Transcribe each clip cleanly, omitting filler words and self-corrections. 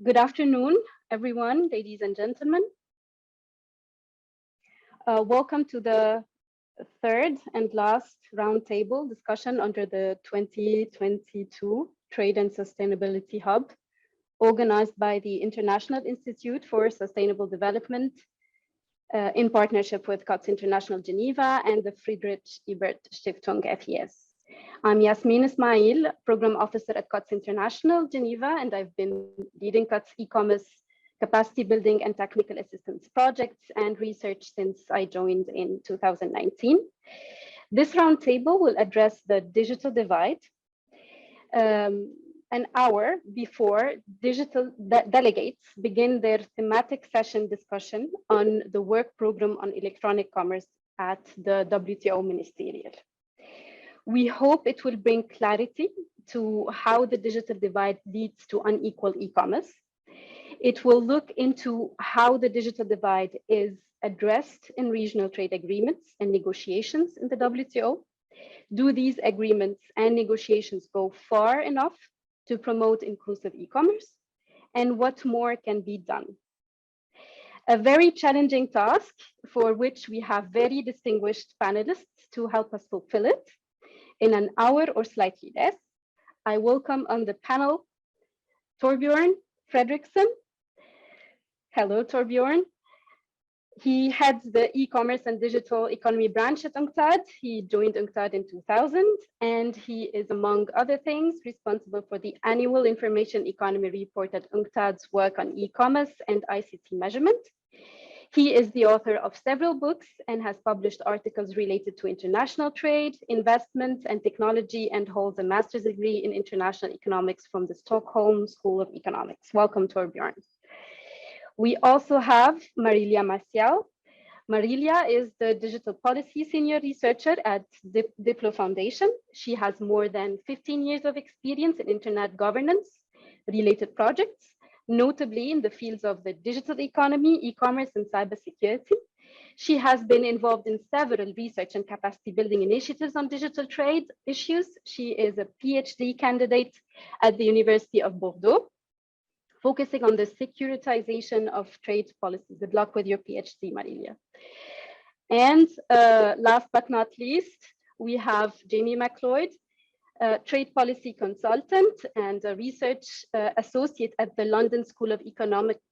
Good afternoon, everyone, ladies and gentlemen. Welcome to the third and last roundtable discussion under the 2022 Trade and Sustainability Hub, organized by the International Institute for Sustainable Development in partnership with COTS International Geneva and the Friedrich Ebert Stiftung FES. I'm Yasmin Ismail, Program Officer at COTS International Geneva, and I've been leading COTS e-commerce capacity building and technical assistance projects and research since I joined in 2019. This roundtable will address the digital divide an hour before digital delegates begin their thematic session discussion on the work program on electronic commerce at the WTO Ministerial. We hope it will bring clarity to how the digital divide leads to unequal e-commerce. It will look into how the digital divide is addressed in regional trade agreements and negotiations in the WTO. Do these agreements and negotiations go far enough to promote inclusive e-commerce? And what more can be done? A very challenging task for which we have very distinguished panelists to help us fulfill it. In an hour or slightly less, I welcome on the panel Torbjörn Fredriksson. Hello, Torbjörn. He heads the e-commerce and digital economy branch at UNCTAD. He joined UNCTAD in 2000, and he is, among other things, responsible for the annual information economy report at UNCTAD's work on e-commerce and ICT measurement. He is the author of several books and has published articles related to international trade, investment, and technology, and holds a master's degree in international economics from the Stockholm School of Economics. Welcome, Torbjörn. We also have Marilia Maciel. Marilia is the digital policy senior researcher at Diplo Foundation. She has more than 15 years of experience in internet governance related projects, notably in the fields of the digital economy, e-commerce, and cybersecurity. She has been involved in several research and capacity building initiatives on digital trade issues. She is a PhD candidate at the University of Bordeaux, focusing on the securitization of trade policy. Good luck with your PhD, Marilia. And last but not least, we have Jamie McLeod, trade policy consultant and a research associate at the London School of Economics,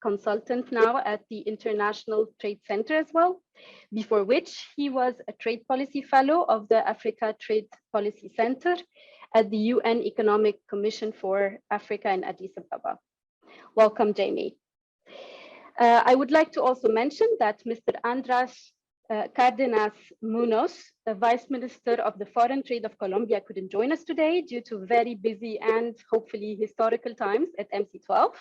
consultant now at the International Trade Center as well, before which he was a trade policy fellow of the Africa Trade Policy Center at the UN Economic Commission for Africa in Addis Ababa. Welcome, Jamie. I would like to also mention that Mr. Andras Cardenas Munoz, the Vice Minister of the Foreign Trade of Colombia, couldn't join us today due to very busy and hopefully historical times at MC12.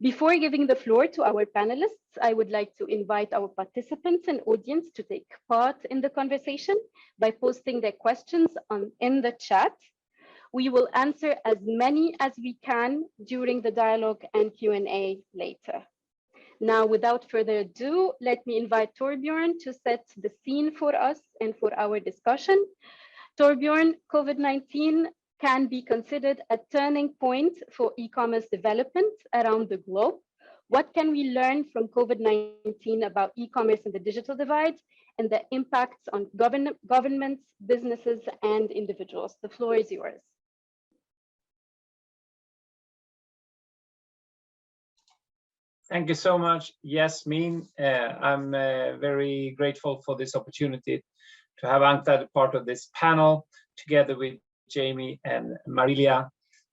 Before giving the floor to our panelists, I would like to invite our participants and audience to take part in the conversation by posting their questions in the chat. We will answer as many as we can during the dialogue and Q&A later. Now, without further ado, let me invite Torbjörn to set the scene for us and for our discussion. Torbjörn, COVID-19 can be considered a turning point for e-commerce development around the globe. What can we learn from COVID-19 about e-commerce and the digital divide and the impacts on governments, businesses, and individuals? The floor is yours. Thank you so much, Yasmin. I'm very grateful for this opportunity to have UNCTAD part of this panel together with Jamie and Marilia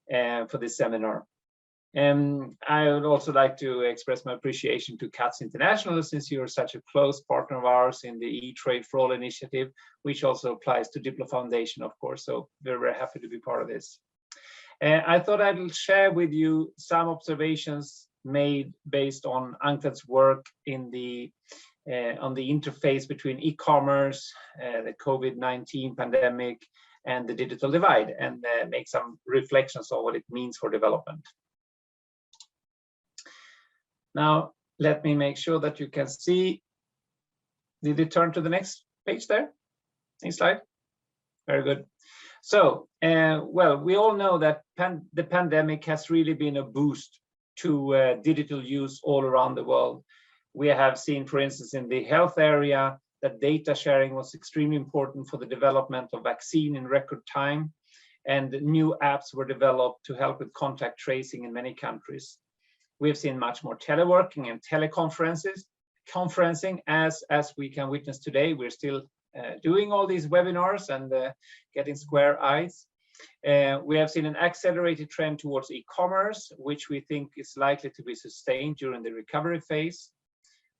for this seminar. I would also like to express my appreciation to COTS International, since you're such a close partner of ours in the E-Trade for All initiative, which also applies to Diplo Foundation, of course. So we're very happy to be part of this. I thought I'd share with you some observations made based on UNCTAD's work in the on the interface between e-commerce, the COVID-19 pandemic, and the digital divide, and make some reflections on what it means for development. Now, let me make sure that you can see. Did it turn to the next page there? Next slide. Very good. So, well, we all know that the pandemic has really been a boost to digital use all around the world. We have seen, for instance, in the health area, that data sharing was extremely important for the development of vaccine in record time, and new apps were developed to help with contact tracing in many countries. We've seen much more teleworking and conferencing, as we can witness today. We're still doing all these webinars and getting square eyes. We have seen an accelerated trend towards e-commerce, which we think is likely to be sustained during the recovery phase.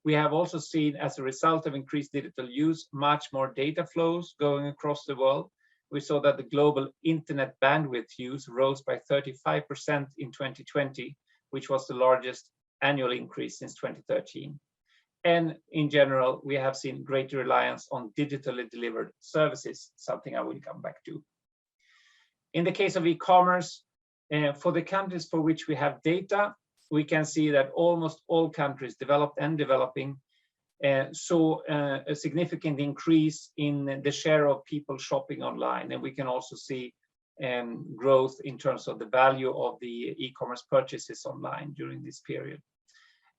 We have also seen, as a result of increased digital use, much more data flows going across the world. We saw that the global internet bandwidth use rose by 35% in 2020, which was the largest annual increase since 2013. And in general, we have seen greater reliance on digitally delivered services, something I will come back to. In the case of e-commerce, for the countries for which we have data, we can see that almost all countries, developed and developing, saw a significant increase in the share of people shopping online. And we can also see growth in terms of the value of the e-commerce purchases online during this period.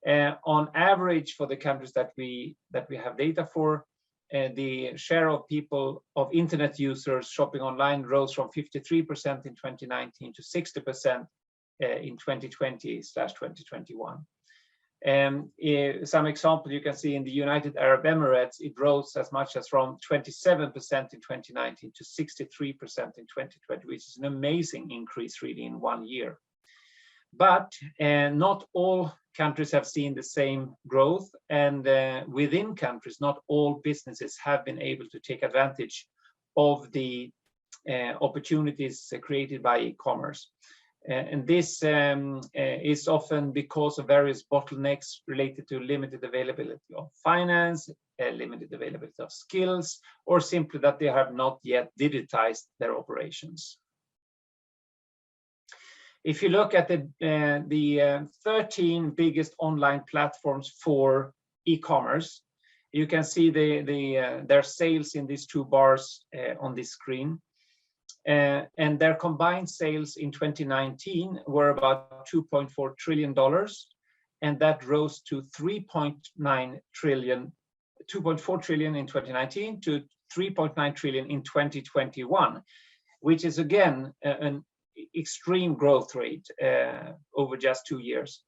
On average, for the countries that we have data for, the share of internet users shopping online rose from 53% in 2019 to 60% in 2020/2021. Some example you can see in the United Arab Emirates, it rose as much as from 27% in 2019 to 63% in 2020, which is an amazing increase really in 1 year. But not all countries have seen the same growth, and within countries, not all businesses have been able to take advantage of the opportunities created by e-commerce. And this is often because of various bottlenecks related to limited availability of finance, limited availability of skills, or simply that they have not yet digitized their operations. If you look at the 13 biggest online platforms for e-commerce, you can see their sales in these two bars on this screen. And their combined sales in 2019 were about $2.4 trillion, and that rose to 2.4 trillion in 2019 to 3.9 trillion in 2021, which is again an extreme growth rate over just 2 years.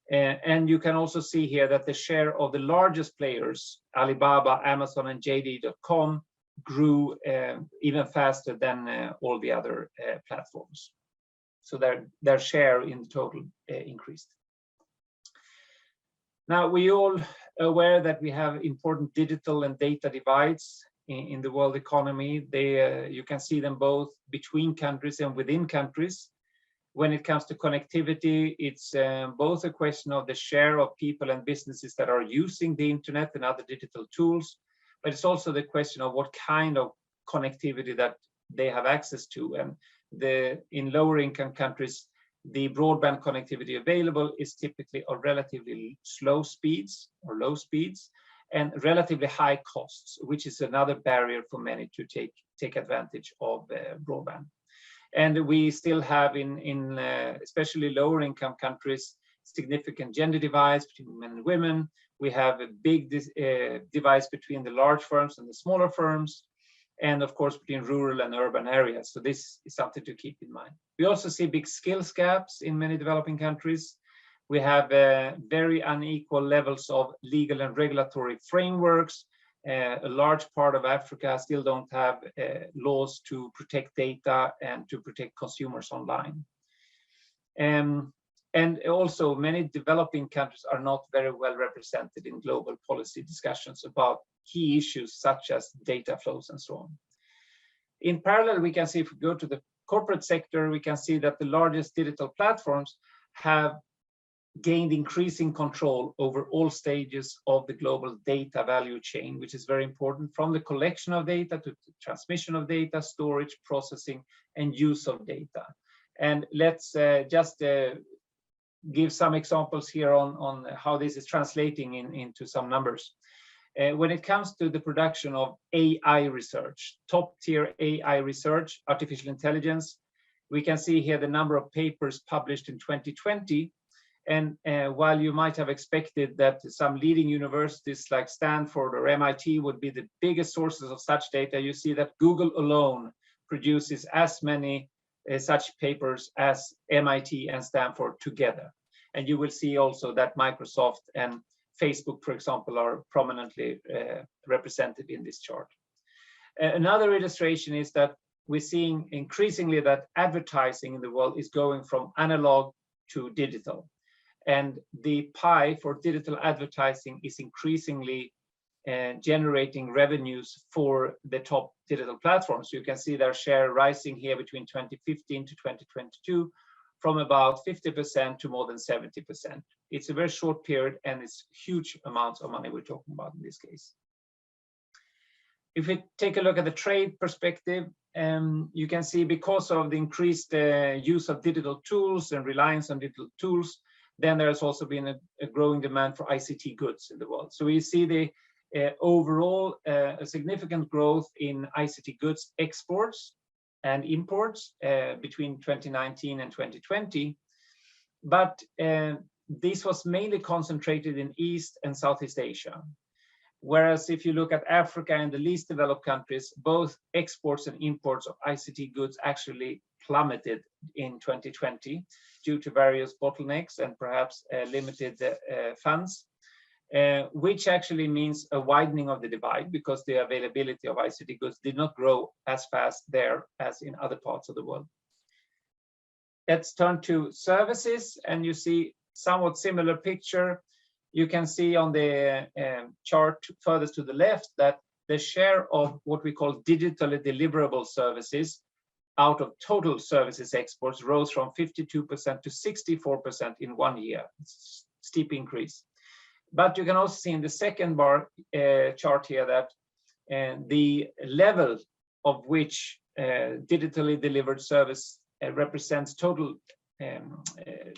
And you can also see here that the share of the largest players, Alibaba, Amazon, and JD.com, grew even faster than all the other platforms. So their share in the total increased. Now, we all aware that we have important digital and data divides in the world economy. You can see them both between countries and within countries. When it comes to connectivity, it's both a question of the share of people and businesses that are using the internet and other digital tools, but it's also the question of what kind of connectivity that they have access to. And in lower income countries, the broadband connectivity available is typically of relatively slow speeds or low speeds and relatively high costs, which is another barrier for many to take advantage of broadband. And we still have in especially lower income countries, significant gender divides between men and women. We have a big divides between the large firms and the smaller firms, and of course between rural and urban areas. So this is something to keep in mind. We also see big skills gaps in many developing countries. We have very unequal levels of legal and regulatory frameworks. A large part of Africa still don't have laws to protect data and to protect consumers online. And also many developing countries are not very well represented in global policy discussions about key issues such as data flows and so on. In parallel, we can see, if we go to the corporate sector, we can see that the largest digital platforms have gained increasing control over all stages of the global data value chain, which is very important, from the collection of data to the transmission of data, storage, processing, and use of data. And let's just give some examples here on how this is translating into some numbers. When it comes to the production of AI research, top-tier AI research, artificial intelligence, we can see here the number of papers published in 2020. And while you might have expected that some leading universities like Stanford or MIT would be the biggest sources of such data, you see that Google alone produces as many such papers as MIT and Stanford together. And you will see also that Microsoft and Facebook, for example, are prominently represented in this chart. Another illustration is that we're seeing increasingly that advertising in the world is going from analog to digital. And the pie for digital advertising is increasingly generating revenues for the top digital platforms. You can see their share rising here between 2015 to 2022 from about 50% to more than 70%. It's a very short period and it's huge amounts of money we're talking about in this case. If we take a look at the trade perspective, you can see because of the increased use of digital tools and reliance on digital tools, then there's also been a growing demand for ICT goods in the world. So we see the overall a significant growth in ICT goods exports and imports between 2019 and 2020. But this was mainly concentrated in East and Southeast Asia. Whereas if you look at Africa and the least developed countries, both exports and imports of ICT goods actually plummeted in 2020 due to various bottlenecks and perhaps limited funds, which actually means a widening of the divide because the availability of ICT goods did not grow as fast there as in other parts of the world. Let's turn to services, and you see somewhat similar picture. You can see on the chart furthest to the left that the share of what we call digitally deliverable services out of total services exports rose from 52% to 64% in 1 year. It's a steep increase. But you can also see in the second bar chart here that the level of which digitally delivered service represents total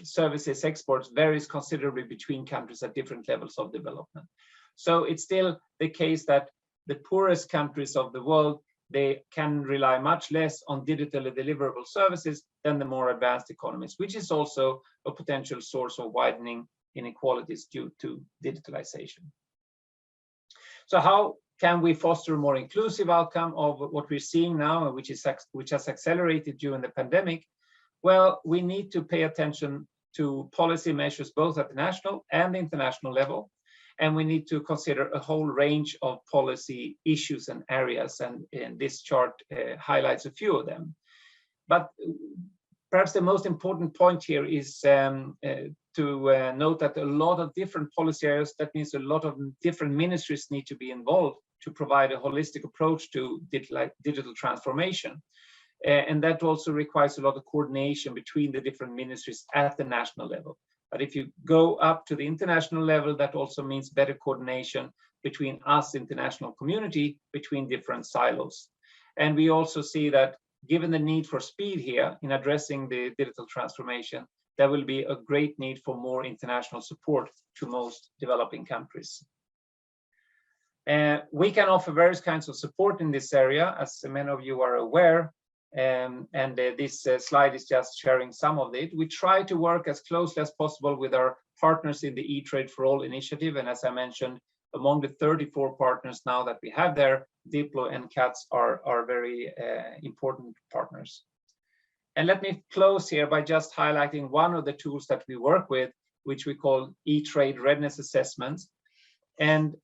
services exports varies considerably between countries at different levels of development. So it's still the case that the poorest countries of the world, they can rely much less on digitally deliverable services than the more advanced economies, which is also a potential source of widening inequalities due to digitalization. So how can we foster a more inclusive outcome of what we're seeing now, which has accelerated during the pandemic? Well, we need to pay attention to policy measures both at the national and international level. And we need to consider a whole range of policy issues and areas. And this chart highlights a few of them. But perhaps the most important point here is to note that a lot of different policy areas, that means a lot of different ministries need to be involved to provide a holistic approach to digital transformation. And that also requires a lot of coordination between the different ministries at the national level. But if you go up to the international level, that also means better coordination between us, international community, between different silos. And we also see that given the need for speed here in addressing the digital transformation, there will be a great need for more international support to most developing countries. We can offer various kinds of support in this area, as many of you are aware. This slide is just sharing some of it. We try to work as closely as possible with our partners in the E-Trade for All initiative. And as I mentioned, among the 34 partners now that we have there, Diplo and CATS are very important partners. And let me close here by just highlighting one of the tools that we work with, which we call E-Trade Readiness Assessments. And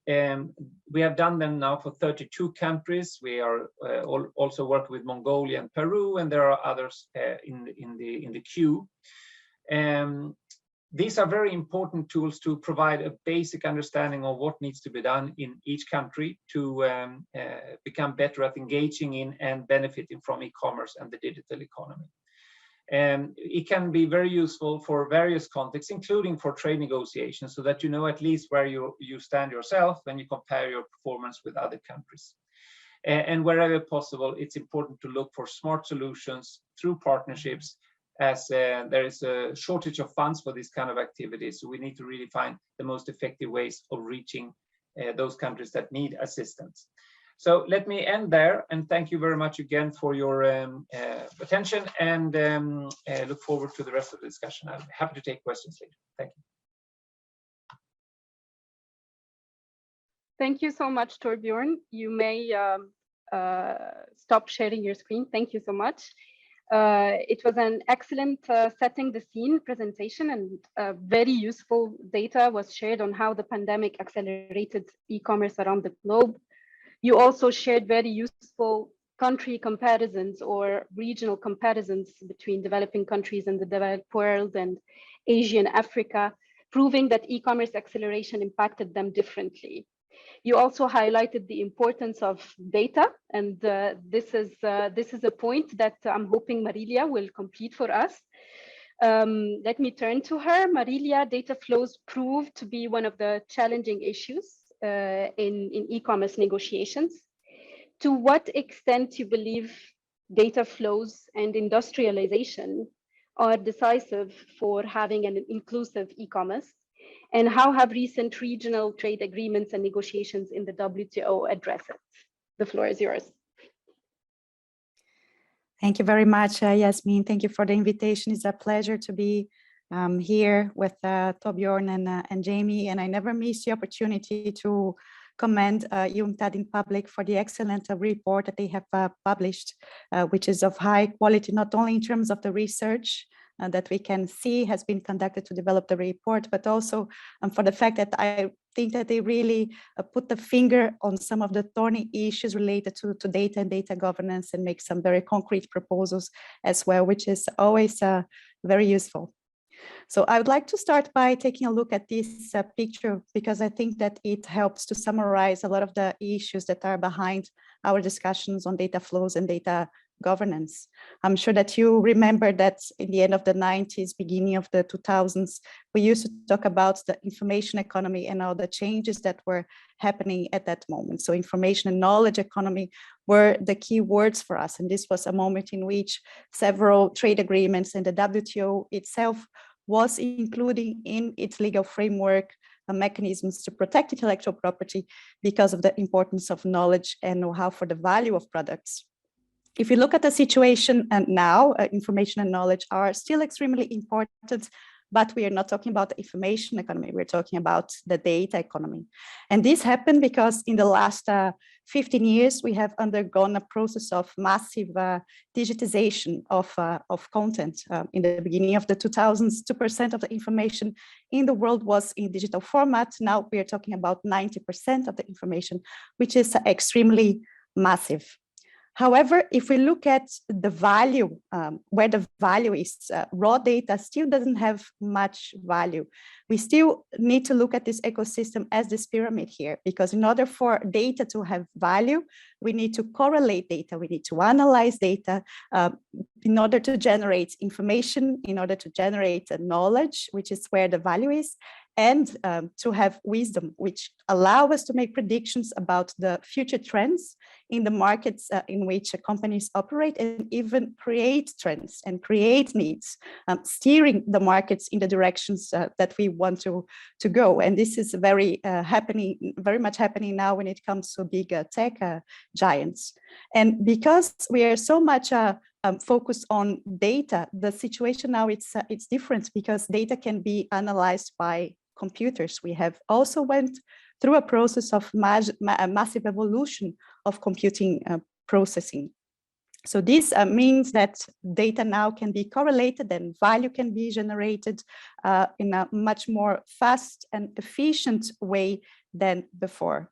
we have done them now for 32 countries. We are also working with Mongolia and Peru, and there are others in the queue. These are very important tools to provide a basic understanding of what needs to be done in each country to become better at engaging in and benefiting from e-commerce and the digital economy. It can be very useful for various contexts, including for trade negotiations, so that you know at least where you stand yourself when you compare your performance with other countries. And wherever possible, it's important to look for smart solutions through partnerships, as there is a shortage of funds for this kind of activities. So we need to really find the most effective ways of reaching those countries that need assistance. So let me end there, and thank you very much again for your attention, and look forward to the rest of the discussion. I'm happy to take questions later. Thank you. Thank you so much, Torbjorn. You may stop sharing your screen. Thank you so much. It was an excellent setting the scene presentation, and very useful data was shared on how the pandemic accelerated e-commerce around the globe. You also shared very useful country comparisons or regional comparisons between developing countries and the developed world and Asia and Africa, proving that e-commerce acceleration impacted them differently. You also highlighted the importance of data, and this is a point that I'm hoping Marilia will complete for us. Let me turn to her. Marilia, data flows proved to be one of the challenging issues in e-commerce negotiations. To what extent you believe data flows and industrialization are decisive for having an inclusive e-commerce? And how have recent regional trade agreements and negotiations in the WTO addressed it? The floor is yours. Thank you very much, Yasmin. Thank you for the invitation. It's a pleasure to be here with Torbjorn and Jamie, and I never miss the opportunity to commend UNCTAD in public for the excellent report that they have published, which is of high quality, not only in terms of the research that we can see has been conducted to develop the report, but also for the fact that I think that they really put the finger on some of the thorny issues related to data and data governance and make some very concrete proposals as well, which is always very useful. So I would like to start by taking a look at this picture, because I think that it helps to summarize a lot of the issues that are behind our discussions on data flows and data governance. I'm sure that you remember that in the end of the 90s, beginning of the 2000s, we used to talk about the information economy and all the changes that were happening at that moment. So information and knowledge economy were the key words for us. And this was a moment in which several trade agreements and the WTO itself was including in its legal framework mechanisms to protect intellectual property because of the importance of knowledge and know-how for the value of products. If you look at the situation and now, information and knowledge are still extremely important, but we are not talking about the information economy, we're talking about the data economy. And this happened because in the last 15 years, we have undergone a process of massive digitization of content. In the beginning of the 2000s, 2% of the information in the world was in digital format. Now we are talking about 90% of the information, which is extremely massive. However, if we look at the value, where the value is, raw data still doesn't have much value. We still need to look at this ecosystem as this pyramid here, because in order for data to have value, we need to correlate data, we need to analyze data in order to generate information, in order to generate knowledge, which is where the value is, and to have wisdom, which allow us to make predictions about the future trends in the markets in which companies operate, and even create trends and create needs, steering the markets in the directions that we want to go. And this is very much happening now when it comes to big tech giants. And because we are so much focused on data, the situation now it's different, because data can be analyzed by computers. We have also went through a process of massive evolution of computing processing. So this means that data now can be correlated and value can be generated in a much more fast and efficient way than before.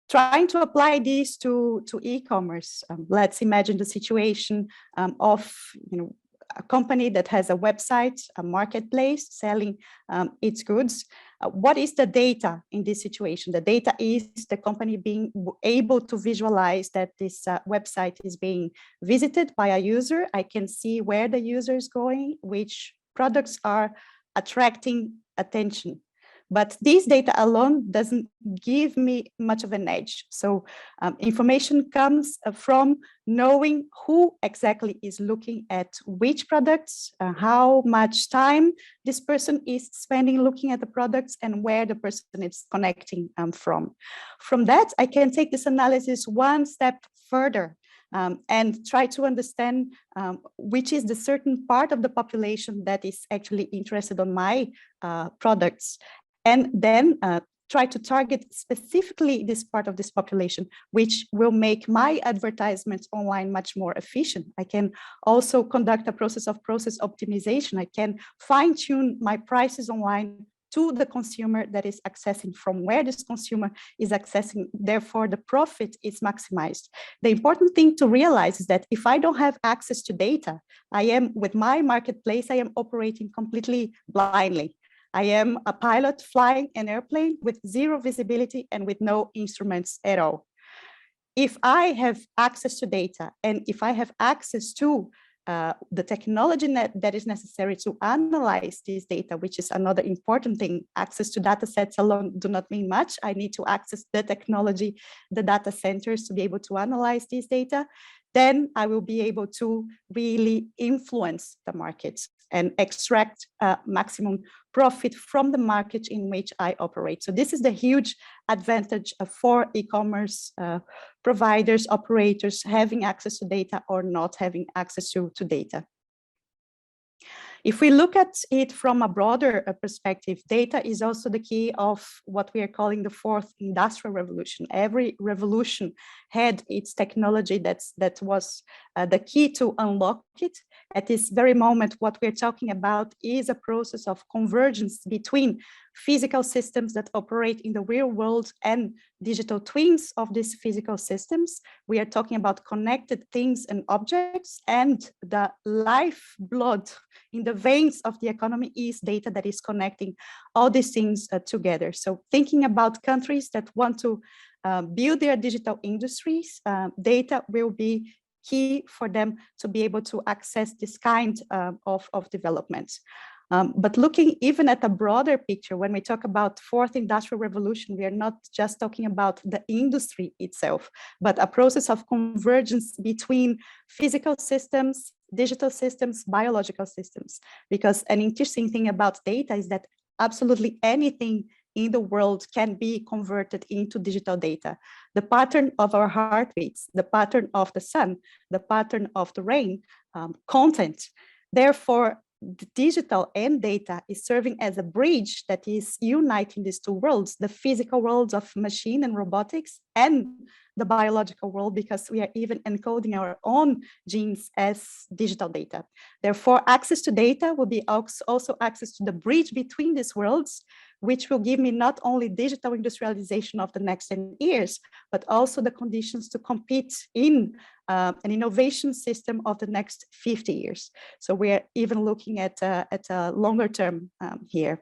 Trying to apply this to e-commerce, let's imagine the situation of a company that has a website, a marketplace selling its goods. What is the data in this situation? The data is the company being able to visualize that this website is being visited by a user. I can see where the user is going, which products are attracting attention. But this data alone doesn't give me much of an edge. So information comes from knowing who exactly is looking at which products, how much time this person is spending looking at the products, and where the person is connecting from. From that, I can take this analysis one step further and try to understand which is the certain part of the population that is actually interested on my products, and then try to target specifically this part of this population, which will make my advertisements online much more efficient. I can also conduct a process optimization. I can fine tune my prices online to the consumer that is accessing from where this consumer is accessing. Therefore, the profit is maximized. The important thing to realize is that if I don't have access to data, I am with my marketplace, I am operating completely blindly. I am a pilot flying an airplane with zero visibility and with no instruments at all. If I have access to data, and if I have access to the technology that is necessary to analyze this data, which is another important thing. Access to data sets alone do not mean much. I need to access the technology, the data centers to be able to analyze this data. Then I will be able to really influence the markets and extract maximum profit from the market in which I operate. So this is the huge advantage for e-commerce providers, operators, having access to data or not having access to data. If we look at it from a broader perspective, data is also the key of what we are calling the fourth industrial revolution. Every revolution had its technology that was the key to unlock it. At this very moment, what we're talking about is a process of convergence between physical systems that operate in the real world and digital twins of these physical systems. We are talking about connected things and objects, and the lifeblood in the veins of the economy is data that is connecting all these things together. So thinking about countries that want to build their digital industries, data will be key for them to be able to access this kind of development. But looking even at a broader picture, when we talk about fourth industrial revolution, we are not just talking about the industry itself, but a process of convergence between physical systems, digital systems, biological systems. Because an interesting thing about data is that absolutely anything in the world can be converted into digital data. The pattern of our heartbeats, the pattern of the sun, the pattern of the rain, content. Therefore, the digital and data is serving as a bridge that is uniting these two worlds, the physical worlds of machine and robotics and the biological world, because we are even encoding our own genes as digital data. Therefore, access to data will be also access to the bridge between these worlds, which will give me not only digital industrialization of the next 10 years, but also the conditions to compete in an innovation system of the next 50 years. So we're even looking at a longer term here.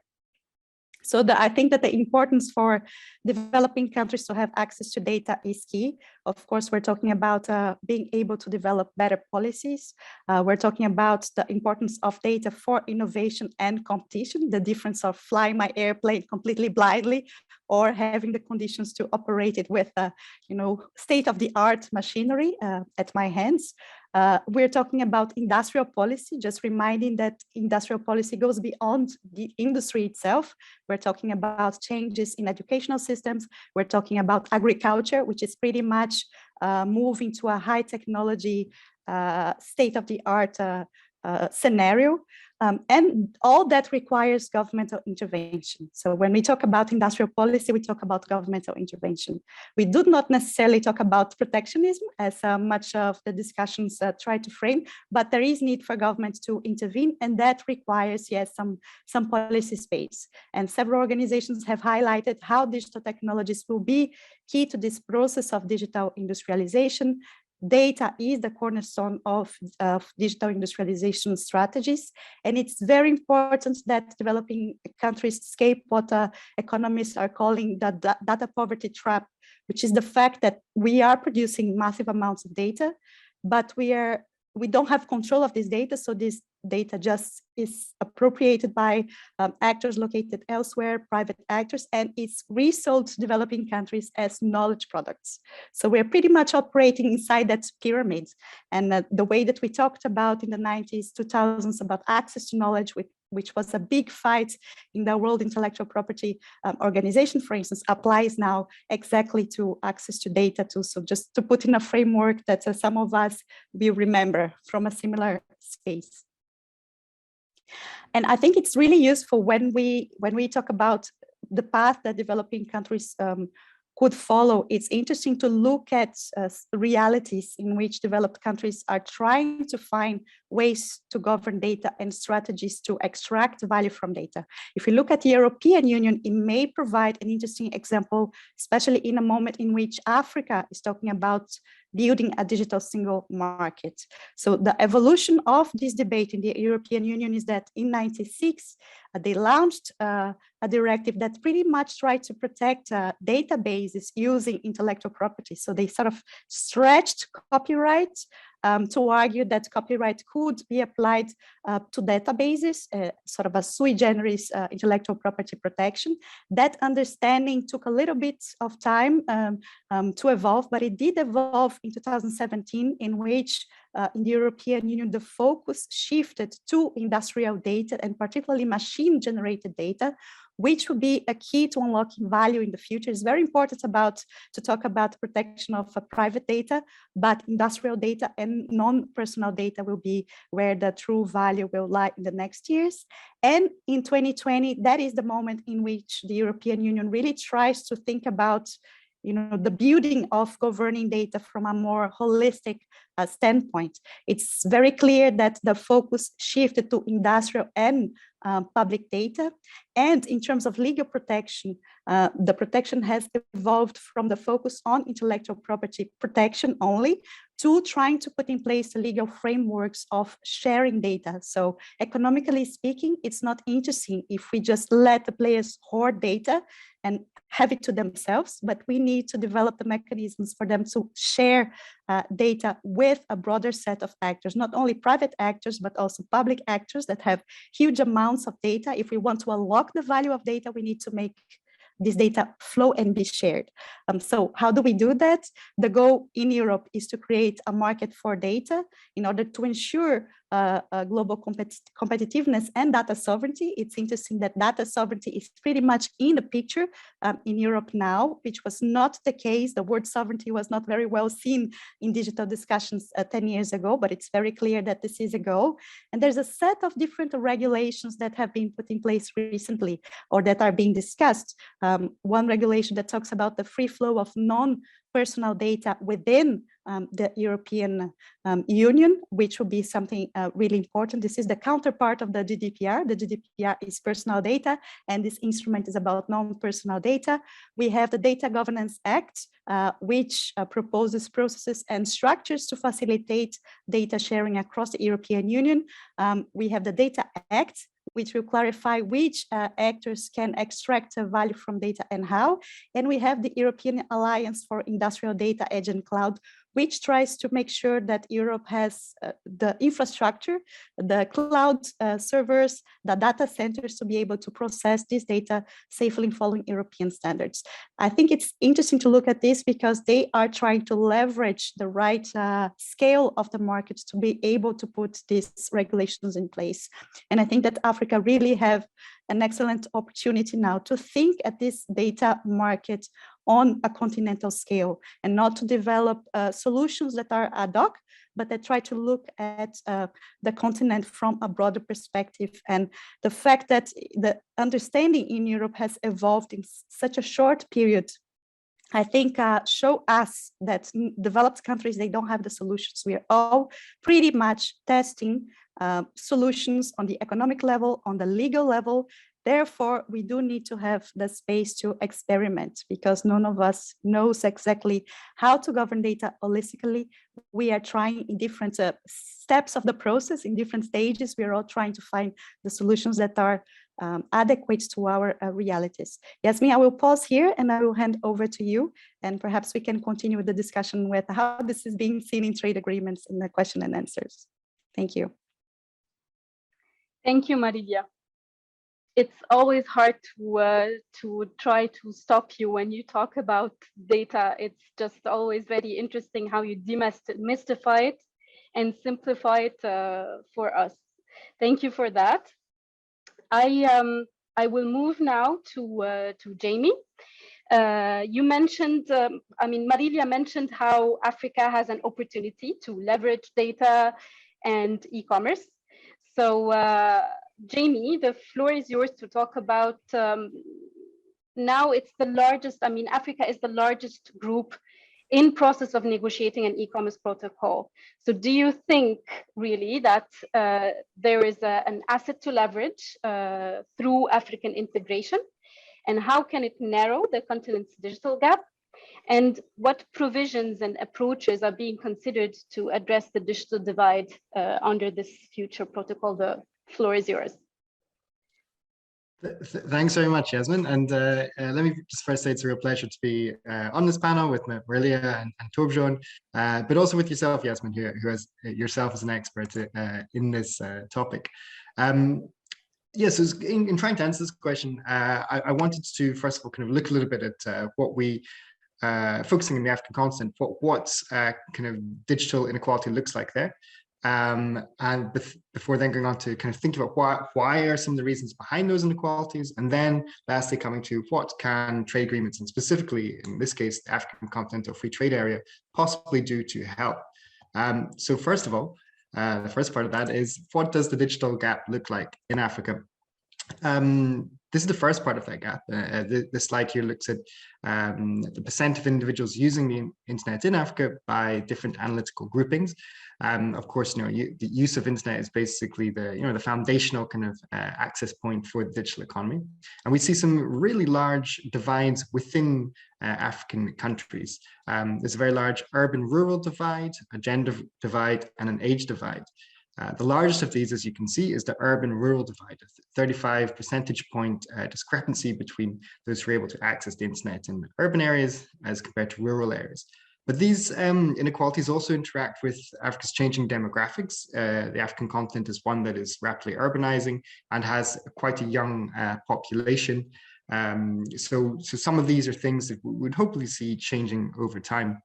So I think that the importance for developing countries to have access to data is key. Of course, we're talking about being able to develop better policies. We're talking about the importance of data for innovation and competition, the difference of flying my airplane completely blindly or having the conditions to operate it with state-of-the-art machinery at my hands. We're talking about industrial policy, just reminding that industrial policy goes beyond the industry itself. We're talking about changes in educational systems. We're talking about agriculture, which is pretty much moving to a high technology, state-of-the-art scenario. And all that requires governmental intervention. So when we talk about industrial policy, we talk about governmental intervention. We do not necessarily talk about protectionism, as much of the discussions try to frame, but there is need for government to intervene, and that requires, yes, some policy space. And several organizations have highlighted how digital technologies will be key to this process of digital industrialization. Data is the cornerstone of digital industrialization strategies, and it's very important that developing countries escape what economists are calling the data poverty trap, which is the fact that we are producing massive amounts of data, but we don't have control of this data, so this data just is appropriated by actors located elsewhere, private actors, and it's resold to developing countries as knowledge products. So we're pretty much operating inside that pyramid. And the way that we talked about in the 90s, 2000s about access to knowledge, which was a big fight in the World Intellectual Property Organization, for instance, applies now exactly to access to data too. So just to put in a framework that some of us will remember from a similar space. And I think it's really useful when we talk about the path that developing countries could follow. It's interesting to look at realities in which developed countries are trying to find ways to govern data and strategies to extract value from data. If we look at the European Union, it may provide an interesting example, especially in a moment in which Africa is talking about building a digital single market. So the evolution of this debate in the European Union is that in '96, they launched a directive that pretty much tried to protect databases using intellectual property. So they sort of stretched copyright to argue that copyright could be applied to databases, sort of a sui generis intellectual property protection. That understanding took a little bit of time to evolve, but it did evolve in 2017, in which in the European Union, the focus shifted to industrial data and particularly machine-generated data, which would be a key to unlocking value in the future. It's very important to talk about protection of private data, but industrial data and non-personal data will be where the true value will lie in the next years. And in 2020, that is the moment in which the European Union really tries to think about the building of governing data from a more holistic standpoint. It's very clear that the focus shifted to industrial and public data. And in terms of legal protection, the protection has evolved from the focus on intellectual property protection only to trying to put in place the legal frameworks of sharing data. So economically speaking, it's not interesting if we just let the players hoard data and have it to themselves, but we need to develop the mechanisms for them to share data with a broader set of actors, not only private actors, but also public actors that have huge amounts of data. If we want to unlock the value of data, we need to make this data flow and be shared. So how do we do that? The goal in Europe is to create a market for data in order to ensure global competitiveness and data sovereignty. It's interesting that data sovereignty is pretty much in the picture in Europe now, which was not the case. The word sovereignty was not very well seen in digital discussions 10 years ago, but it's very clear that this is a goal. And there's a set of different regulations that have been put in place recently or that are being discussed. One regulation that talks about the free flow of non-personal data within the European Union, which will be something really important. This is the counterpart of the GDPR. The GDPR is personal data, and this instrument is about non-personal data. We have the Data Governance Act, which proposes processes and structures to facilitate data sharing across the European Union. We have the Data Act, which will clarify which actors can extract value from data and how. And we have the European Alliance for Industrial Data, Edge and Cloud, which tries to make sure that Europe has the infrastructure, the cloud servers, the data centers to be able to process this data safely following European standards. I think it's interesting to look at this because they are trying to leverage the right scale of the market to be able to put these regulations in place. And I think that Africa really have an excellent opportunity now to think at this data market on a continental scale and not to develop solutions that are ad hoc, but that try to look at the continent from a broader perspective. And the fact that the understanding in Europe has evolved in such a short period, I think show us that developed countries, they don't have the solutions. We are all pretty much testing solutions on the economic level, on the legal level. Therefore, we do need to have the space to experiment because none of us knows exactly how to govern data holistically. We are trying in different steps of the process, in different stages. We are all trying to find the solutions that are adequate to our realities. Yasmin, I will pause here and I will hand over to you, and perhaps we can continue the discussion with how this is being seen in trade agreements in the question and answers. Thank you. Thank you, Marilia. It's always hard to try to stop you when you talk about data. It's just always very interesting how you demystify it and simplify it for us. Thank you for that. I will move now to Jamie. You mentioned, I mean, Marilia mentioned how Africa has an opportunity to leverage data and e-commerce. So, Jamie, the floor is yours to talk about. Now it's the largest, I mean, Africa is the largest group in process of negotiating an e-commerce protocol. So do you think really that there is an asset to leverage through African integration? And how can it narrow the continent's digital gap? And what provisions and approaches are being considered to address the digital divide under this future protocol? The floor is yours. Thanks very much, Yasmin. And let me just first say it's a real pleasure to be on this panel with Marilia and Torbjorn, but also with yourself, Yasmin, who has yourself as an expert in this topic. Yes, in trying to answer this question, I wanted to first of all kind of look a little bit at what we, focusing on the African continent, what kind of digital inequality looks like there. And before then going on to kind of think about why are some of the reasons behind those inequalities, and then lastly coming to what can trade agreements, and specifically in this case the African Continental Free Trade Area, possibly do to help. So first of all, the first part of that is, what does the digital gap look like in Africa? This is the first part of that gap. The slide here looks at the percent of individuals using the internet in Africa by different analytical groupings. Of course, the use of internet is basically the foundational kind of access point for the digital economy. And we see some really large divides within African countries. There's a very large urban-rural divide, a gender divide, and an age divide. The largest of these, as you can see, is the urban-rural divide, a 35 percentage point discrepancy between those who are able to access the internet in urban areas as compared to rural areas. But these inequalities also interact with Africa's changing demographics. The African continent is one that is rapidly urbanizing and has quite a young population. So some of these are things that we would hopefully see changing over time.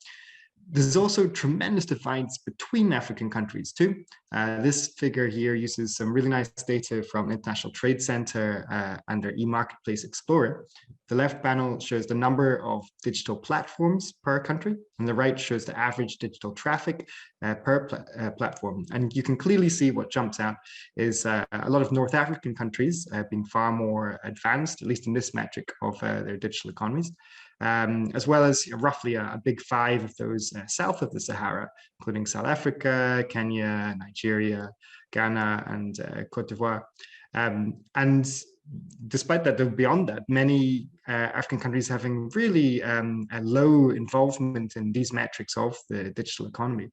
There's also tremendous divides between African countries too. This figure here uses some really nice data from International Trade Center and their e-marketplace Explorer. The left panel shows the number of digital platforms per country, and the right shows the average digital traffic per platform. And you can clearly see what jumps out is a lot of North African countries being far more advanced, at least in this metric, of their digital economies. As well as roughly a big five of those south of the Sahara, including South Africa, Kenya, Nigeria, Ghana, and Cote d'Ivoire. And despite that, though, beyond that, many African countries having really a low involvement in these metrics of the digital economy,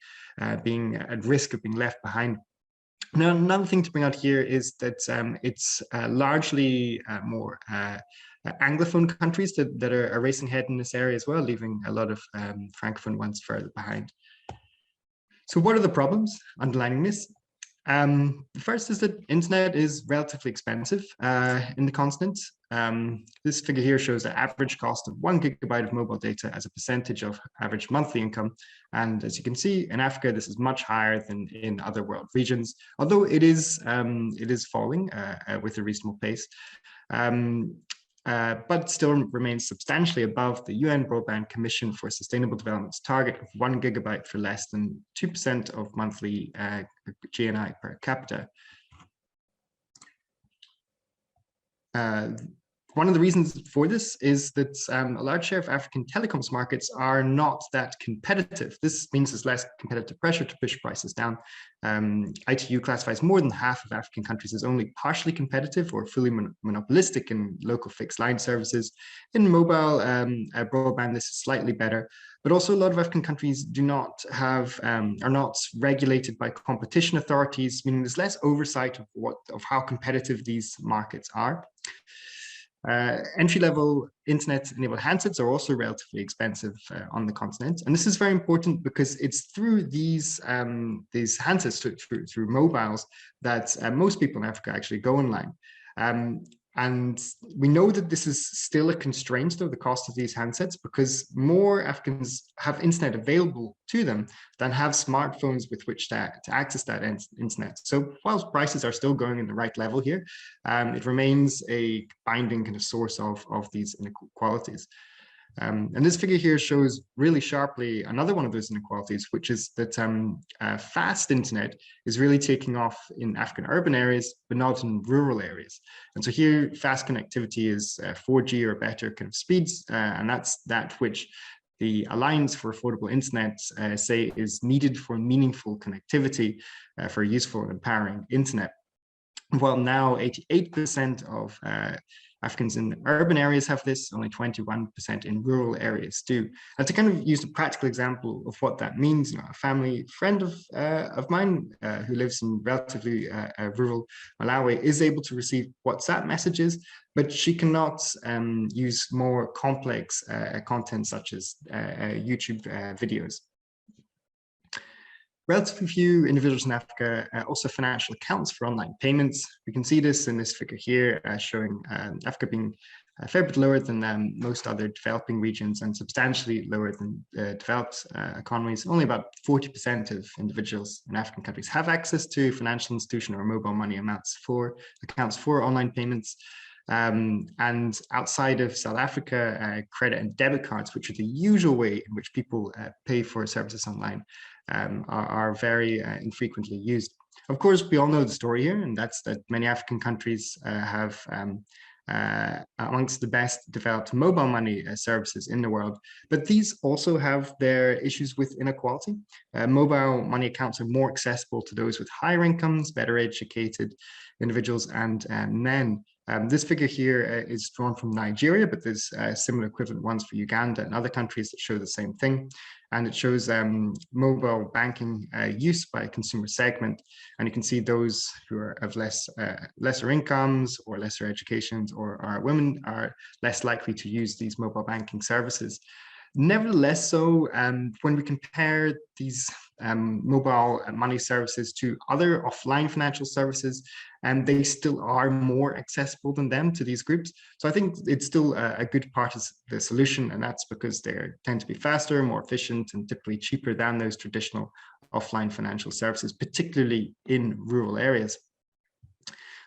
being at risk of being left behind. Now, another thing to bring out here is that it's largely more Anglophone countries that are racing ahead in this area as well, leaving a lot of Francophone ones further behind. So what are the problems underlying this? The first is that internet is relatively expensive in the continent. This figure here shows the average cost of 1 gigabyte of mobile data as a percentage of average monthly income. And as you can see, in Africa, this is much higher than in other world regions, although it is falling with a reasonable pace. But still remains substantially above the UN Broadband Commission for Sustainable Development's target of 1 gigabyte for less than 2% of monthly GNI per capita. One of the reasons for this is that a large share of African telecoms markets are not that competitive. This means there's less competitive pressure to push prices down. ITU classifies more than half of African countries as only partially competitive or fully monopolistic in local fixed line services. In mobile broadband, this is slightly better, but also a lot of African countries do not have, are not regulated by competition authorities, meaning there's less oversight of how competitive these markets are. Entry-level internet-enabled handsets are also relatively expensive on the continent, and this is very important because it's through these handsets, through mobiles, that most people in Africa actually go online. And we know that this is still a constraint, though, the cost of these handsets, because more Africans have internet available to them than have smartphones with which to access that internet. So whilst prices are still going in the right level here, it remains a binding kind of source of these inequalities. And this figure here shows really sharply another one of those inequalities, which is that fast internet is really taking off in African urban areas, but not in rural areas. And so here, fast connectivity is 4G or better kind of speeds, and that's that which the Alliance for Affordable Internet say is needed for meaningful connectivity for useful and empowering internet. While now 88% of Africans in urban areas have this, only 21% in rural areas do. And to kind of use a practical example of what that means, a family friend of mine who lives in relatively rural Malawi is able to receive WhatsApp messages, but she cannot use more complex content such as YouTube videos. Relatively few individuals in Africa also have financial accounts for online payments. We can see this in this figure here, showing Africa being a fair bit lower than most other developing regions and substantially lower than developed economies. Only about 40% of individuals in African countries have access to financial institution or mobile money accounts for online payments. And outside of South Africa, credit and debit cards, which are the usual way in which people pay for services online, are very infrequently used. Of course, we all know the story here, and that's that many African countries have amongst the best developed mobile money services in the world, but these also have their issues with inequality. Mobile money accounts are more accessible to those with higher incomes, better educated individuals, and men. This figure here is drawn from Nigeria, but there's similar equivalent ones for Uganda and other countries that show the same thing. And it shows mobile banking use by consumer segment. And you can see those who are of lesser incomes or lesser educations or are women are less likely to use these mobile banking services. Nevertheless, so when we compare these mobile money services to other offline financial services, and they still are more accessible than them to these groups. So I think it's still a good part of the solution, and that's because they tend to be faster, more efficient, and typically cheaper than those traditional offline financial services, particularly in rural areas.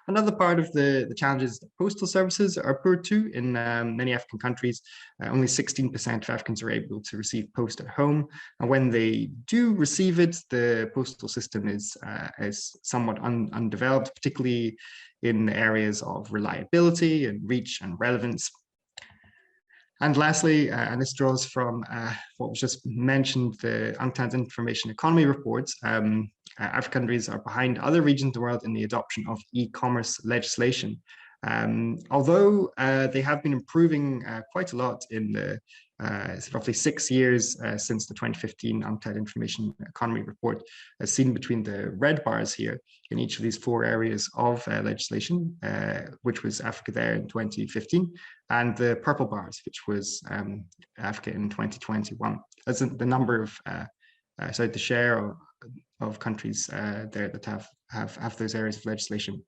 Another part of the challenges, postal services are poor too in many African countries. Only 16% of Africans are able to receive post at home. And when they do receive it, the postal system is somewhat undeveloped, particularly in areas of reliability and reach and relevance. And lastly, and this draws from what was just mentioned, the UNCTAD's Information Economy reports, African countries are behind other regions of the world in the adoption of e-commerce legislation. Although they have been improving quite a lot in the roughly 6 years since the 2015 UNCTAD Information Economy report, as seen between the red bars here in each of these 4 areas of legislation, which was Africa there in 2015, and the purple bars, which was Africa in 2021. As the number of, the share of countries there that have those areas of legislation.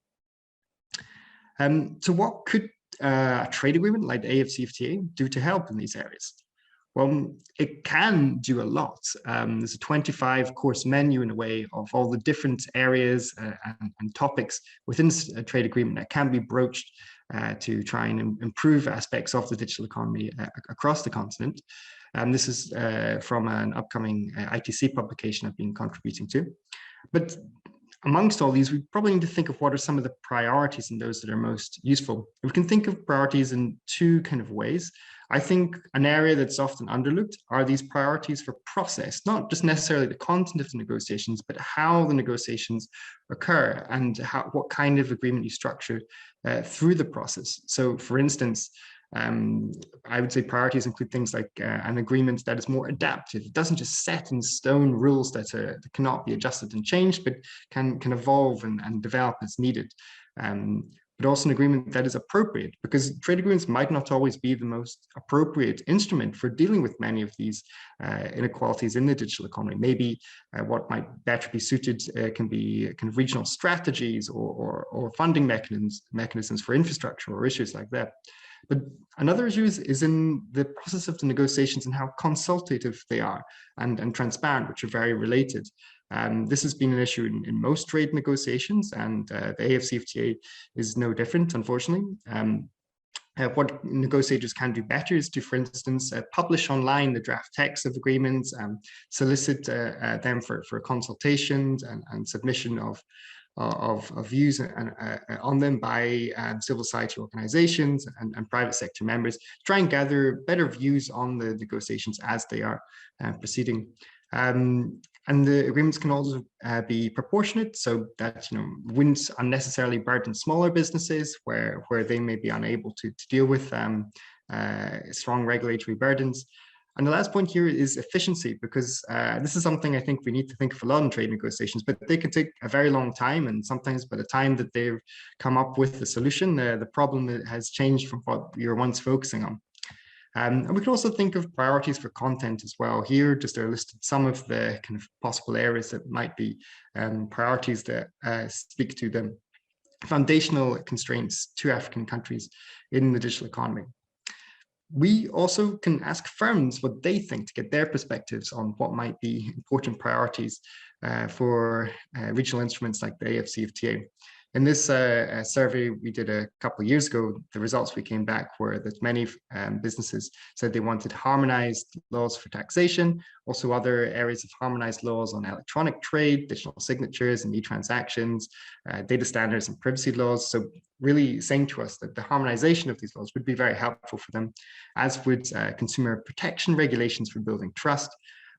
So what could a trade agreement like the AFCFTA do to help in these areas? Well, it can do a lot. There's a 25-course menu in a way of all the different areas and topics within a trade agreement that can be broached to try and improve aspects of the digital economy across the continent. This is from an upcoming ITC publication I've been contributing to. But amongst all these, we probably need to think of what are some of the priorities and those that are most useful. We can think of priorities in 2 kind of ways. I think an area that's often underlooked are these priorities for process, not just necessarily the content of the negotiations, but how the negotiations occur and what kind of agreement you structure through the process. So for instance, I would say priorities include things like an agreement that is more adaptive. It doesn't just set in stone rules that cannot be adjusted and changed, but can evolve and develop as needed. but also an agreement that is appropriate, because trade agreements might not always be the most appropriate instrument for dealing with many of these inequalities in the digital economy. Maybe what might better be suited can be kind of regional strategies or funding mechanisms for infrastructure or issues like that. But another issue is in the process of the negotiations and how consultative they are and transparent, which are very related. This has been an issue in most trade negotiations, and the AFCFTA is no different, unfortunately. What negotiators can do better is to, for instance, publish online the draft text of agreements, solicit them for consultations and submission of views on them by civil society organizations and private sector members, try and gather better views on the negotiations as they are proceeding. And the agreements can also be proportionate, so that wouldn't unnecessarily burden smaller businesses where they may be unable to deal with strong regulatory burdens. And the last point here is efficiency, because this is something I think we need to think of a lot in trade negotiations, but they could take a very long time, and sometimes by the time that they've come up with the solution, the problem has changed from what we were once focusing on. And we can also think of priorities for content as well. Here, just are listed some of the kind of possible areas that might be priorities that speak to the foundational constraints to African countries in the digital economy. We also can ask firms what they think to get their perspectives on what might be important priorities for regional instruments like the AFCFTA. In this survey we did a couple of years ago, the results we came back were that many businesses said they wanted harmonized laws for taxation, also other areas of harmonized laws on electronic trade, digital signatures and e-transactions, data standards and privacy laws. So really saying to us that the harmonization of these laws would be very helpful for them, as would consumer protection regulations for building trust,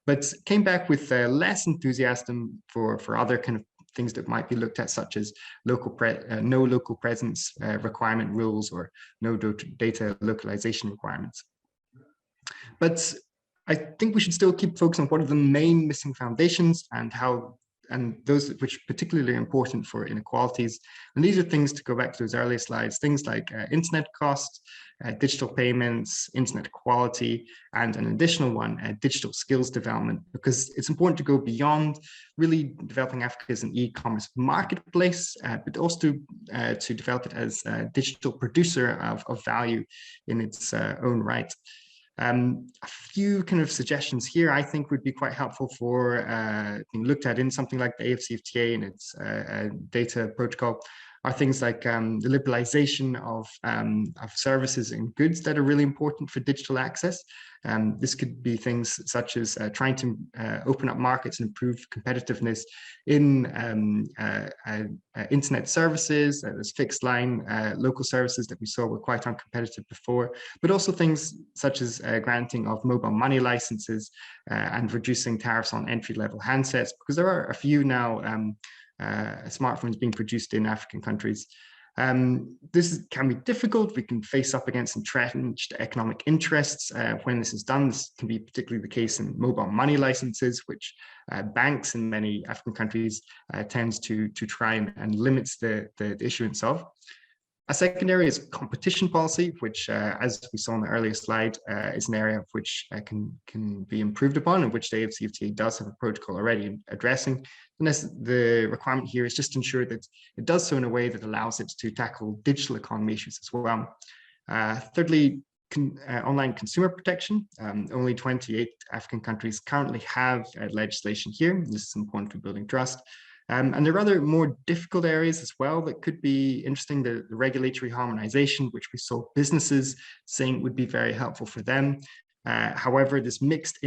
but came back with less enthusiasm for other kind of things that might be looked at, such as no local presence requirement rules or no data localization requirements. But I think we should still keep focusing on what are the main missing foundations and those which are particularly important for inequalities. And these are things, to go back to those earlier slides, things like internet costs, digital payments, internet equality, and an additional one, digital skills development, because it's important to go beyond really developing Africa as an e-commerce marketplace, but also to develop it as a digital producer of value in its own right. A few kind of suggestions here I think would be quite helpful for being looked at in something like the AFCFTA and its data protocol are things like the liberalization of services and goods that are really important for digital access. This could be things such as trying to open up markets and improve competitiveness in internet services, there's fixed line local services that we saw were quite uncompetitive before, but also things such as granting of mobile money licenses and reducing tariffs on entry-level handsets, because there are a few now smartphones being produced in African countries. This can be difficult. We can face up against entrenched economic interests when this is done. This can be particularly the case in mobile money licenses, which banks in many African countries tends to try and limits the issuance of. A second area is competition policy, which, as we saw on the earlier slide, is an area which can be improved upon, and which the AFCFTA does have a protocol already addressing. And the requirement here is just to ensure that it does so in a way that allows it to tackle digital economy issues as well. Thirdly, online consumer protection. Only 28 African countries currently have legislation here. This is important for building trust. And there are other more difficult areas as well that could be interesting. The regulatory harmonization, which we saw businesses saying would be very helpful for them. However, this mixed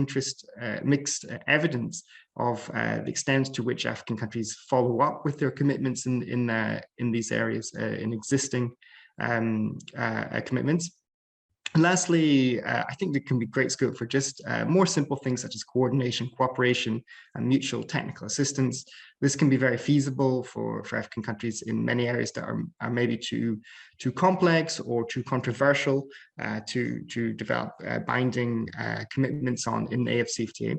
evidence of the extent to which African countries follow up with their commitments in these areas, in existing commitments. And lastly, I think there can be great scope for just more simple things such as coordination, cooperation, and mutual technical assistance. This can be very feasible for African countries in many areas that are maybe too complex or too controversial to develop binding commitments on in the AFCFTA.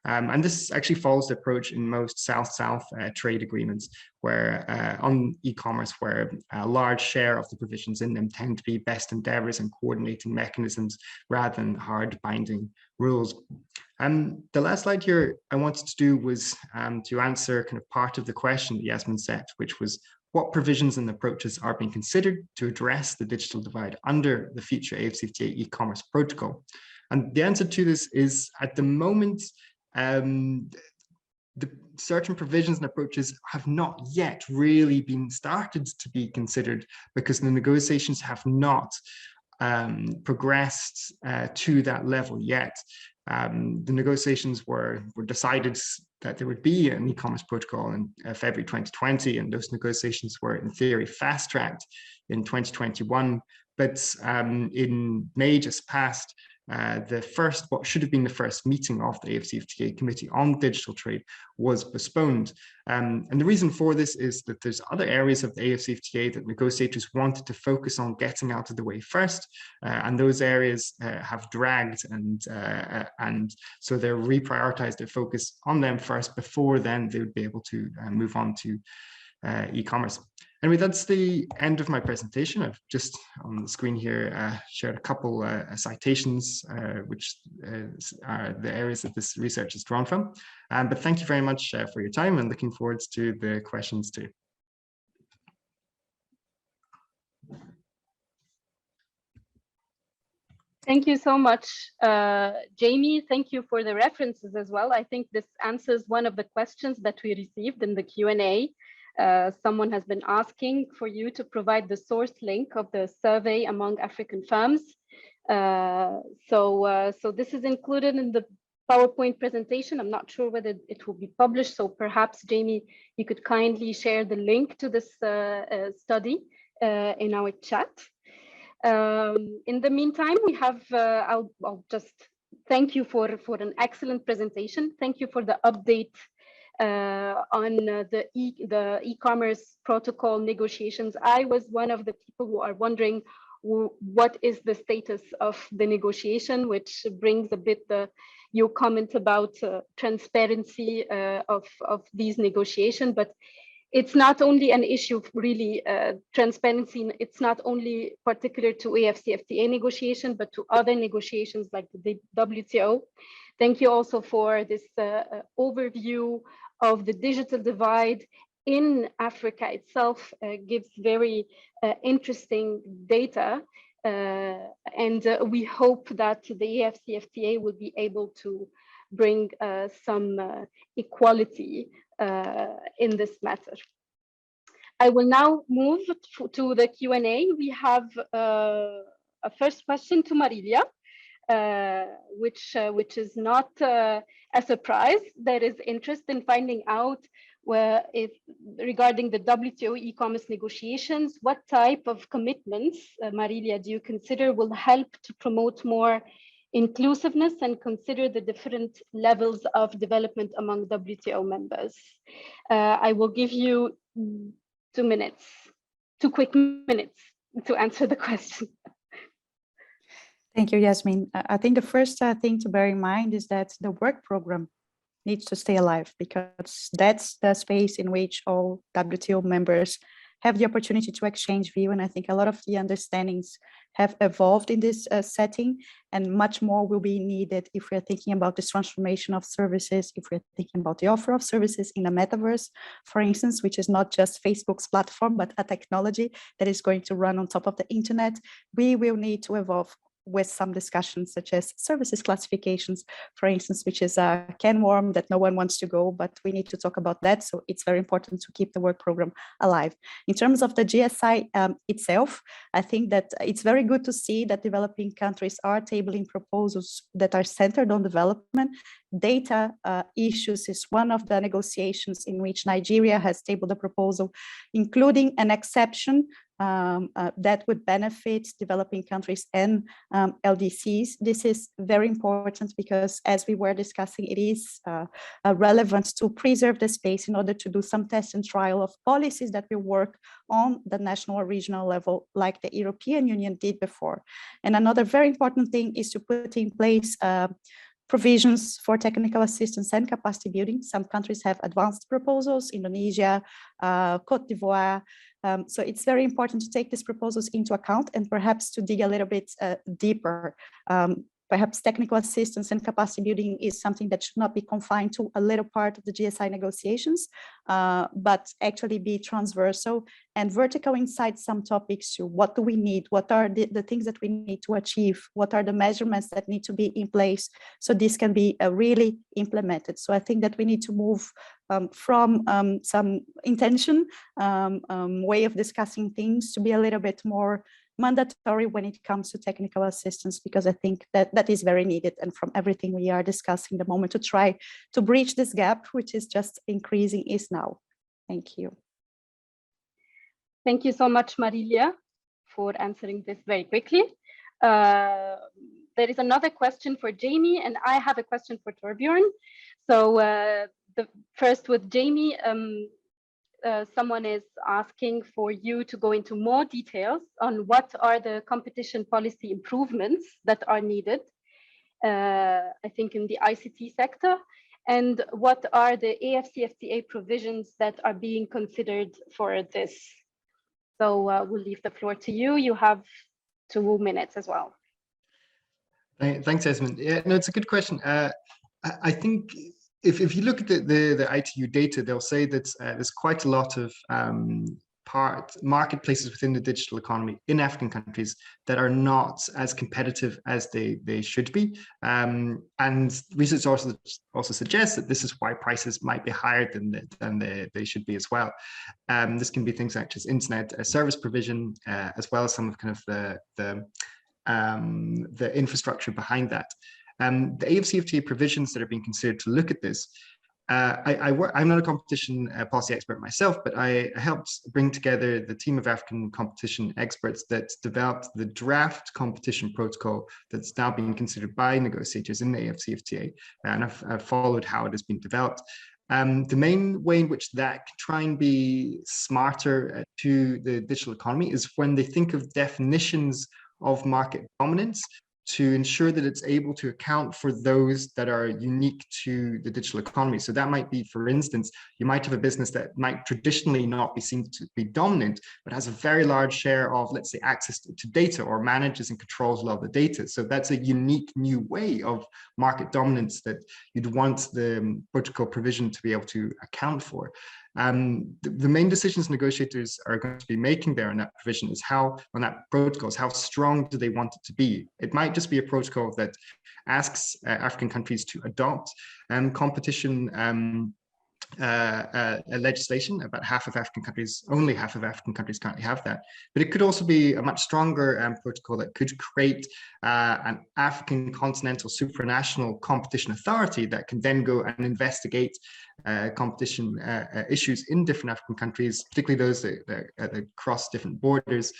And this actually follows the approach in most South-South trade agreements, where on e-commerce, where a large share of the provisions in them tend to be best endeavors and coordinating mechanisms rather than hard binding rules. The last slide here I wanted to do was to answer kind of part of the question that Yasmin set, which was what provisions and approaches are being considered to address the digital divide under the future AFCFTA e-commerce protocol. And the answer to this is, at the moment, the certain provisions and approaches have not yet really been started to be considered because the negotiations have not progressed to that level yet. The negotiations were decided that there would be an e-commerce protocol in February 2020, and those negotiations were in theory fast-tracked in 2021. But in May just past, what should have been the first meeting of the AFCFTA Committee on Digital Trade was postponed. And the reason for this is that there's other areas of the AFCFTA that negotiators wanted to focus on getting out of the way first, and those areas have dragged, and so they're reprioritized their focus on them first before then they would be able to move on to e-commerce. Anyway, that's the end of my presentation. I've just on the screen here shared a couple citations, which are the areas that this research is drawn from. But thank you very much for your time, and looking forward to the questions too. Thank you so much, Jamie. Thank you for the references as well. I think this answers one of the questions that we received in the Q&A. Someone has been asking for you to provide the source link of the survey among African firms. So this is included in the PowerPoint presentation. I'm not sure whether it will be published. So perhaps, Jamie, you could kindly share the link to this study in our chat. In the meantime, we have, I'll just thank you for an excellent presentation. Thank you for the update on the e-commerce protocol negotiations. I was one of the people who are wondering what is the status of the negotiation, which brings a bit your comment about transparency of these negotiations. But it's not only an issue of really transparency. It's not only particular to AFCFTA negotiation, but to other negotiations like the WTO. Thank you also for this overview of the digital divide in Africa itself. Gives very interesting data. And we hope that the AFCFTA will be able to bring some equality in this matter. I will now move to the Q&A. We have a first question to Marilia, which is not a surprise. There is interest in finding out regarding the WTO e-commerce negotiations, what type of commitments, Marilia, do you consider will help to promote more inclusiveness and consider the different levels of development among WTO members? I will give you 2 quick minutes to answer the question. Thank you, Yasmin. I think the first thing to bear in mind is that the work program needs to stay alive, because that's the space in which all WTO members have the opportunity to exchange view. And I think a lot of the understandings have evolved in this setting, and much more will be needed if we're thinking about this transformation of services, if we're thinking about the offer of services in the metaverse, for instance, which is not just Facebook's platform, but a technology that is going to run on top of the internet. We will need to evolve with some discussions such as services classifications, for instance, which is a can worm that no one wants to go, but we need to talk about that. So it's very important to keep the work program alive. In terms of the GSI itself, I think that it's very good to see that developing countries are tabling proposals that are centered on development. Data issues is one of the negotiations in which Nigeria has tabled a proposal, including an exception that would benefit developing countries and LDCs. This is very important because, as we were discussing, it is relevant to preserve the space in order to do some test and trial of policies that will work on the national or regional level, like the European Union did before. And another very important thing is to put in place provisions for technical assistance and capacity building. Some countries have advanced proposals, Indonesia, Cote d'Ivoire. So it's very important to take these proposals into account and perhaps to dig a little bit deeper. Perhaps technical assistance and capacity building is something that should not be confined to a little part of the GSI negotiations, but actually be transversal and vertical inside some topics too. What do we need? What are the things that we need to achieve? What are the measurements that need to be in place so this can be really implemented? So I think that we need to move from some intention way of discussing things to be a little bit more mandatory when it comes to technical assistance, because I think that that is very needed. And from everything we are discussing, the moment to try to bridge this gap, which is just increasing, is now. Thank you. Thank you so much, Marilia, for answering this very quickly. There is another question for Jamie, and I have a question for Torbjörn. So first with Jamie, someone is asking for you to go into more details on what are the competition policy improvements that are needed, I think in the ICT sector, and what are the AFCFTA provisions that are being considered for this. So we'll leave the floor to you. You have 2 minutes as well. Thanks, Esmond. Yeah, no, it's a good question. I think if you look at the ITU data, they'll say that there's quite a lot of marketplaces within the digital economy in African countries that are not as competitive as they should be. And research also suggests that this is why prices might be higher than they should be as well. This can be things such as internet service provision, as well as some of kind of the infrastructure behind that. The AFCFTA provisions that are being considered to look at this, I'm not a competition policy expert myself, but I helped bring together the team of African competition experts that developed the draft competition protocol that's now being considered by negotiators in the AFCFTA, and I've followed how it has been developed. The main way in which that can try and be smarter to the digital economy is when they think of definitions of market dominance, to ensure that it's able to account for those that are unique to the digital economy. So that might be, for instance, you might have a business that might traditionally not be seen to be dominant, but has a very large share of, let's say, access to data, or manages and controls a lot of the data. So that's a unique new way of market dominance that you'd want the protocol provision to be able to account for. The main decisions negotiators are going to be making there in that provision is how, on that protocols, how strong do they want it to be? It might just be a protocol that asks African countries to adopt competition legislation. About half of African countries, only half of African countries currently have that. But it could also be a much stronger protocol that could create an African continental supranational competition authority that can then go and investigate competition issues in different African countries, particularly those that cross different borders.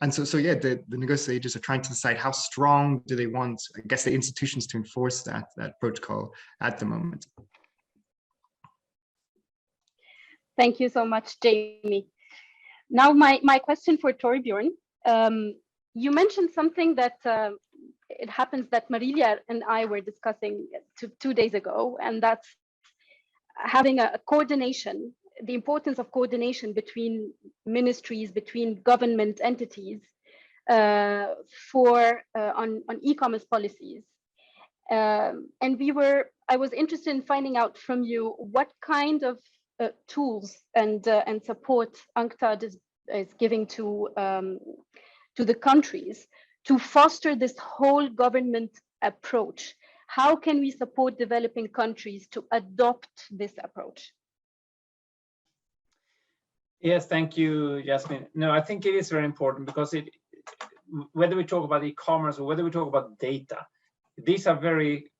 And so yeah, the negotiators are trying to decide how strong do they want, I guess, the institutions to enforce that protocol at the moment. Thank you so much, Jamie. Now, my question for Torbjörn. You mentioned something that it happens that Marilia and I were discussing 2 days ago, and that's having a coordination, the importance of coordination between ministries, between government entities on e-commerce policies. And I was interested in finding out from you what kind of tools and support UNCTAD is giving to the countries to foster this whole government approach. How can we support developing countries to adopt this approach? Yes, thank you, Jasmine. No, I think it is very important, because whether we talk about e-commerce or whether we talk about data, these are very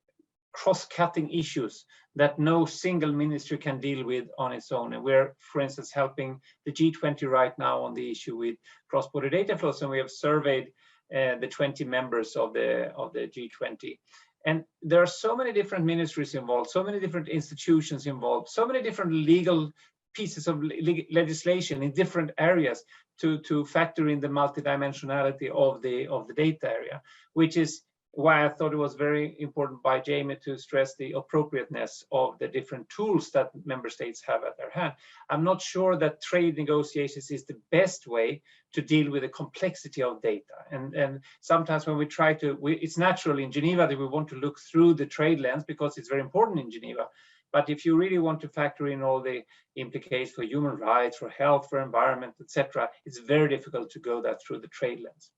cross-cutting issues that no single ministry can deal with on its own. And we're, for instance, helping the G20 right now on the issue with cross-border data flows, and we have surveyed the 20 members of the G20. And there are so many different ministries involved, so many different institutions involved, so many different legal pieces of legislation in different areas to factor in the multidimensionality of the data area, which is why I thought it was very important by Jamie to stress the appropriateness of the different tools that member states have at their hand. I'm not sure that trade negotiations is the best way to deal with the complexity of data. And sometimes when we try to, it's natural in Geneva that we want to look through the trade lens because it's very important in Geneva. But if you really want to factor in all the implications for human rights, for health, for environment, etc., it's very difficult to go that through the trade lens.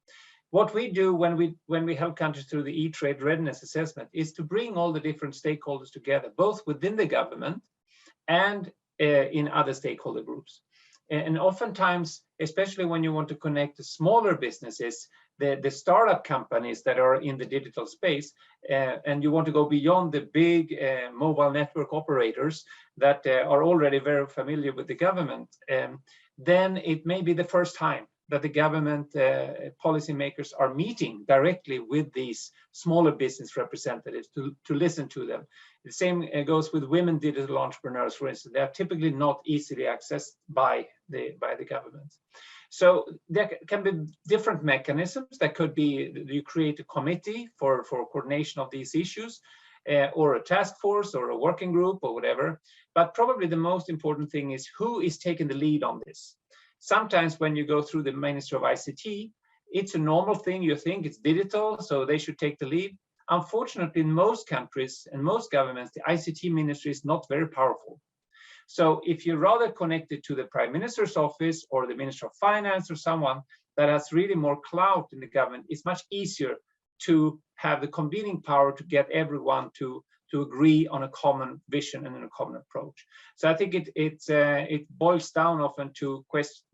What we do when we help countries through the e-trade readiness assessment is to bring all the different stakeholders together, both within the government and in other stakeholder groups. And oftentimes, especially when you want to connect the smaller businesses, the startup companies that are in the digital space, and you want to go beyond the big mobile network operators that are already very familiar with the government, then it may be the first time that the government policymakers are meeting directly with these smaller business representatives to listen to them. The same goes with women digital entrepreneurs, for instance. They are typically not easily accessed by the government. So there can be different mechanisms. That could be you create a committee for coordination of these issues, or a task force or a working group or whatever. But probably the most important thing is who is taking the lead on this. Sometimes when you go through the Ministry of ICT, it's a normal thing. You think it's digital, so they should take the lead. Unfortunately, in most countries and most governments, the ICT ministry is not very powerful. So if you're rather connected to the Prime Minister's office or the Minister of Finance or someone that has really more clout in the government, it's much easier to have the convening power to get everyone to agree on a common vision and a common approach. So I think it boils down often to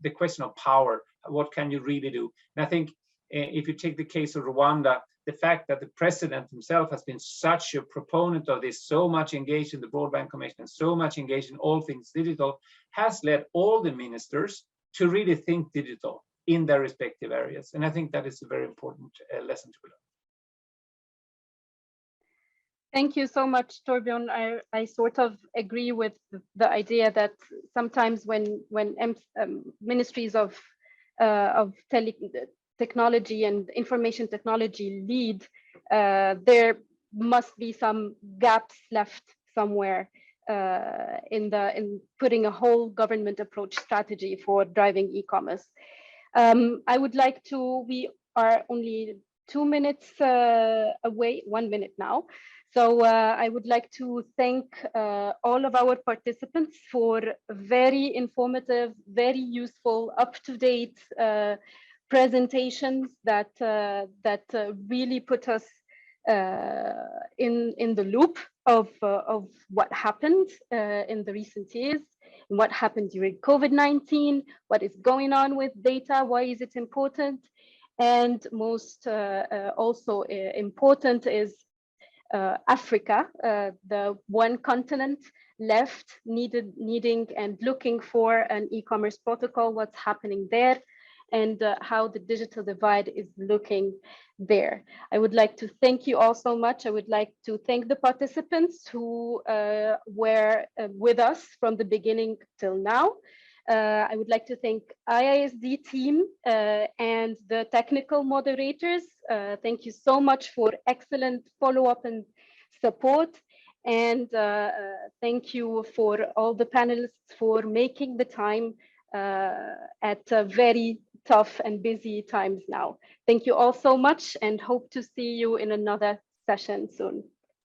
the question of power. What can you really do? And I think if you take the case of Rwanda, the fact that the president himself has been such a proponent of this, so much engaged in the Broadband Commission and so much engaged in all things digital, has led all the ministers to really think digital in their respective areas. And I think that is a very important lesson to learn. Thank you so much, Torbjörn. I sort of agree with the idea that sometimes when ministries of technology and information technology lead, there must be some gaps left somewhere in putting a whole government approach strategy for driving e-commerce. I would like to, we are only 2 minutes away, 1 minute now. So I would like to thank all of our participants for very informative, very useful, up-to-date presentations that really put us in the loop of what happened in the recent years, what happened during COVID-19, what is going on with data, why is it important, and most also important is Africa, the one continent left needing and looking for an e-commerce protocol, what's happening there, and how the digital divide is looking there. I would like to thank you all so much. I would like to thank the participants who were with us from the beginning till now. I would like to thank IISD team and the technical moderators. Thank you so much for excellent follow-up and support. And thank you for all the panelists for making the time at very tough and busy times now. Thank you all so much and hope to see you in another session soon.